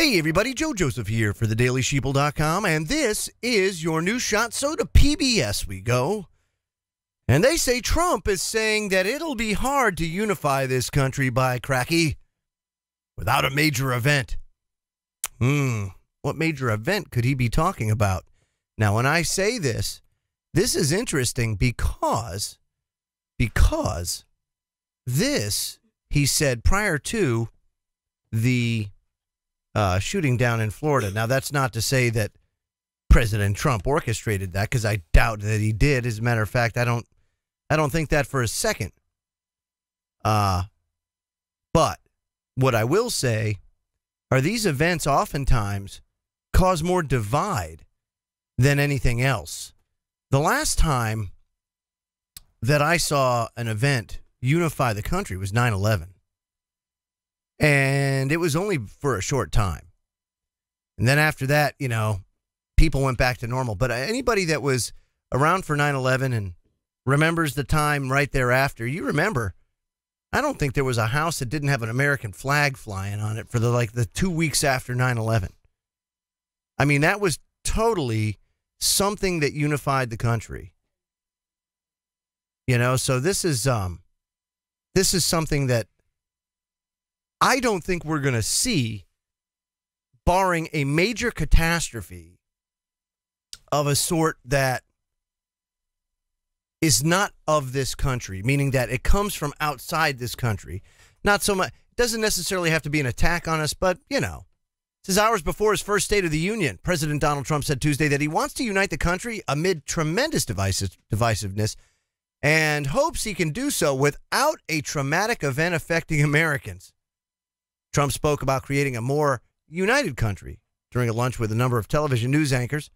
Hey everybody, Joe Joseph here for thedailysheeple.com, and this is your new shot. So to PBS we go. And they say Trump is saying that it'll be hard to unify this country by cracky without a major event. What major event could he be talking about? Now, when I say this is interesting because this, he said prior to the shooting down in Florida. Now, that's not to say that President Trump orchestrated that, because I doubt that he did. As a matter of fact, I don't think that for a second. But what I will say are these events oftentimes cause more divide than anything else. The last time that I saw an event unify the country was 9/11. And it was only for a short time. And then after that, you know, people went back to normal. But anybody that was around for 9/11 and remembers the time right thereafter, you remember, I don't think there was a house that didn't have an American flag flying on it for the 2 weeks after 9/11. I mean, that was totally something that unified the country. You know, so this is something that I don't think we're going to see, barring a major catastrophe of a sort that is not of this country, meaning that it comes from outside this country. Not so much, it doesn't necessarily have to be an attack on us, but, you know, this is hours before his first State of the Union. President Donald Trump said Tuesday that he wants to unite the country amid tremendous divisiveness and hopes he can do so without a traumatic event affecting Americans. Trump spoke about creating a more united country during a lunch with a number of television news anchors.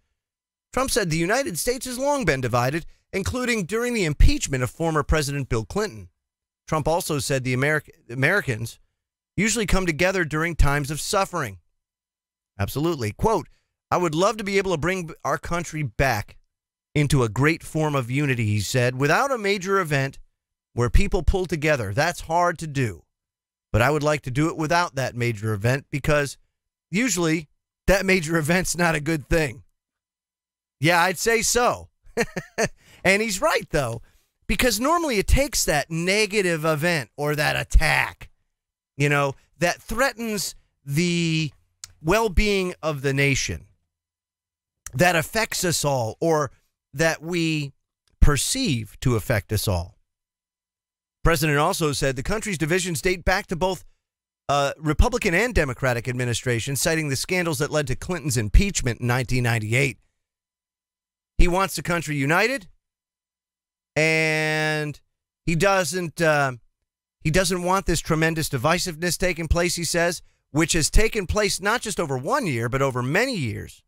Trump said the United States has long been divided, including during the impeachment of former President Bill Clinton. Trump also said the Americans usually come together during times of suffering. Absolutely. Quote, I would love to be able to bring our country back into a great form of unity, he said, without a major event where people pull together. That's hard to do. But I would like to do it without that major event because usually that major event's not a good thing. Yeah, I'd say so. And he's right, though, because normally it takes that negative event or that attack, you know, that threatens the well-being of the nation, that affects us all, or that we perceive to affect us all. The president also said the country's divisions date back to both Republican and Democratic administrations, citing the scandals that led to Clinton's impeachment in 1998. He wants the country united, and he doesn't want this tremendous divisiveness taking place, he says, which has taken place not just over 1 year, but over many years,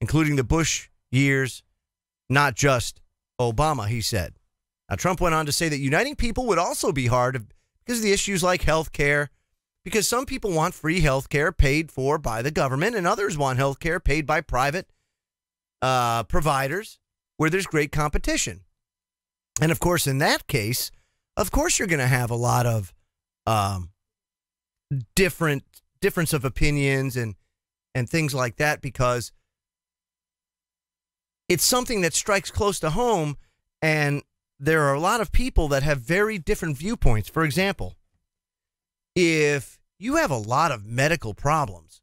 including the Bush years, not just Obama, he said. Now, Trump went on to say that uniting people would also be hard because of the issues like health care, because some people want free health care paid for by the government, and others want health care paid by private providers where there's great competition. And, of course, in that case, of course, you're going to have a lot of difference of opinions and things like that, because it's something that strikes close to home, and there are a lot of people that have very different viewpoints. For example, if you have a lot of medical problems,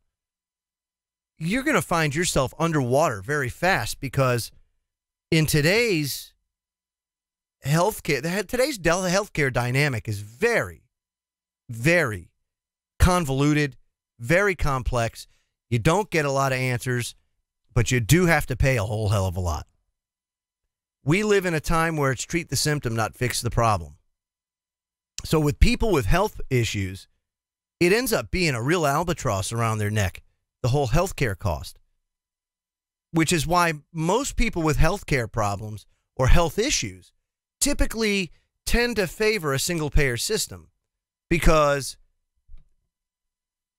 you're going to find yourself underwater very fast, because in today's healthcare dynamic is very, very convoluted, very complex. You don't get a lot of answers, but you do have to pay a whole hell of a lot. We live in a time where it's treat the symptom, not fix the problem. So with people with health issues, it ends up being a real albatross around their neck, the whole healthcare cost, which is why most people with healthcare problems or health issues typically tend to favor a single-payer system, because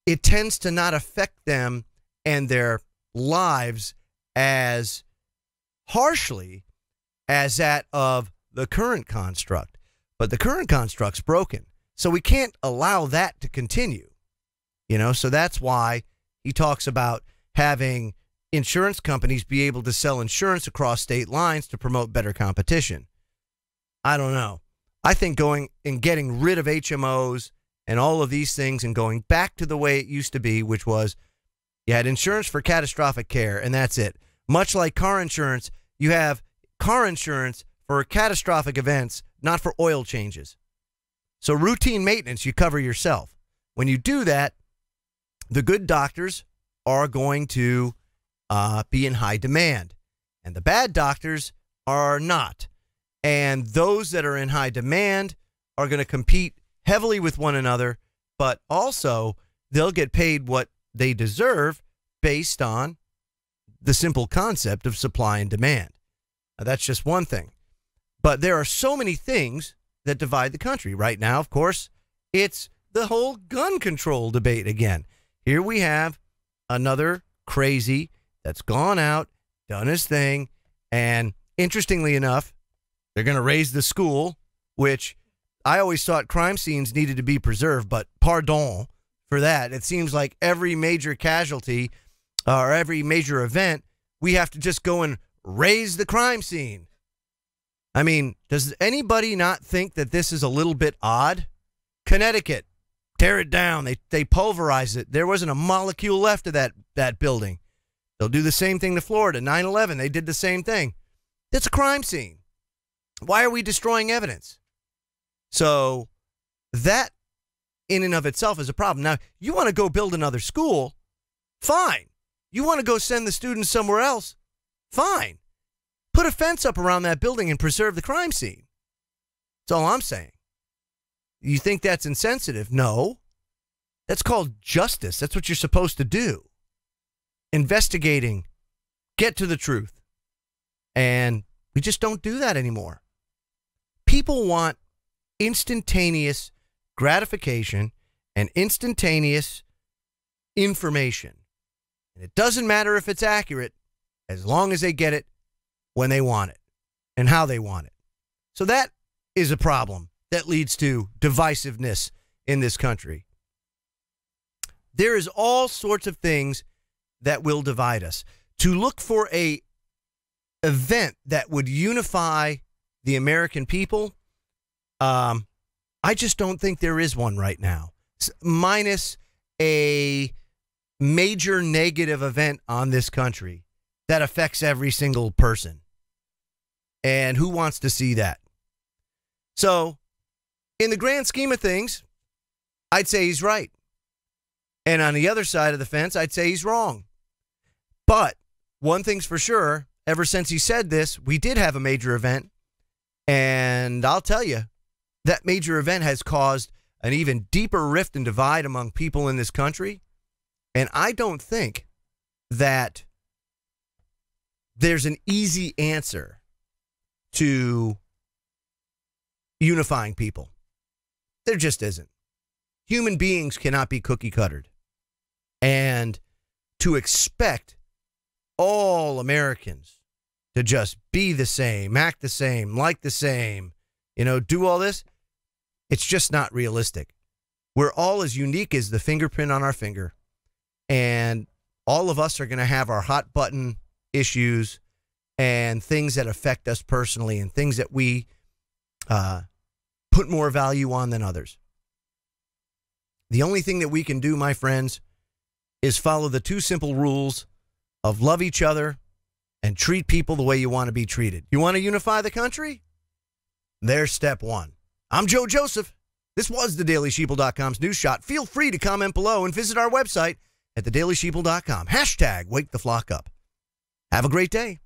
it tends to not affect them and their lives as harshly as that of the current construct. But the current construct's broken, so we can't allow that to continue. You know, so that's why He talks about having insurance companies be able to sell insurance across state lines to promote better competition. I don't know. I think going and getting rid of HMOs and all of these things and going back to the way it used to be, which was you had insurance for catastrophic care, and that's it. Much like car insurance, you have car insurance for catastrophic events, not for oil changes. So routine maintenance, you cover yourself. When you do that, the good doctors are going to be in high demand, and the bad doctors are not. And those that are in high demand are going to compete heavily with one another, but also they'll get paid what they deserve based on the simple concept of supply and demand. Now, that's just one thing. But there are so many things that divide the country. Right now, of course, it's the whole gun control debate again. Here we have another crazy that's gone out, done his thing, and interestingly enough, they're going to raise the school, which I always thought crime scenes needed to be preserved, but pardon for that. It seems like every major casualty or every major event, we have to just go and raise the crime scene. I mean, does anybody not think that this is a little bit odd? Connecticut, tear it down. They pulverize it. There wasn't a molecule left of that building. They'll do the same thing to Florida. 9/11, they did the same thing. It's a crime scene. Why are we destroying evidence? So that in and of itself is a problem. Now, you want to go build another school? Fine. You want to go send the students somewhere else? Fine. Put a fence up around that building and preserve the crime scene. That's all I'm saying. You think that's insensitive? No. That's called justice. That's what you're supposed to do. Investigating. Get to the truth. And we just don't do that anymore. People want instantaneous gratification and instantaneous information. And it doesn't matter if it's accurate as long as they get it when they want it and how they want it. So that is a problem that leads to divisiveness in this country. There is all sorts of things that will divide us. To look for a event that would unify the American people, I just don't think there is one right now. Minus a major negative event on this country that affects every single person. And who wants to see that? So, in the grand scheme of things, I'd say he's right. And on the other side of the fence, I'd say he's wrong. But one thing's for sure, ever since he said this, we did have a major event. And I'll tell you, that major event has caused an even deeper rift and divide among people in this country. And I don't think that there's an easy answer to unifying people. There just isn't. Human beings cannot be cookie cuttered. And to expect all Americans to just be the same, act the same, like the same, do all this, it's just not realistic. We're all as unique as the fingerprint on our finger. And all of us are going to have our hot button issues and things that affect us personally and things that we put more value on than others. The only thing that we can do, my friends, is follow the two simple rules of love each other and treat people the way you want to be treated. You want to unify the country? There's step one. I'm Joe Joseph. This was thedailysheeple.com's News Shot. Feel free to comment below and visit our website at thedailysheeple.com. # wake the flock up. Have a great day.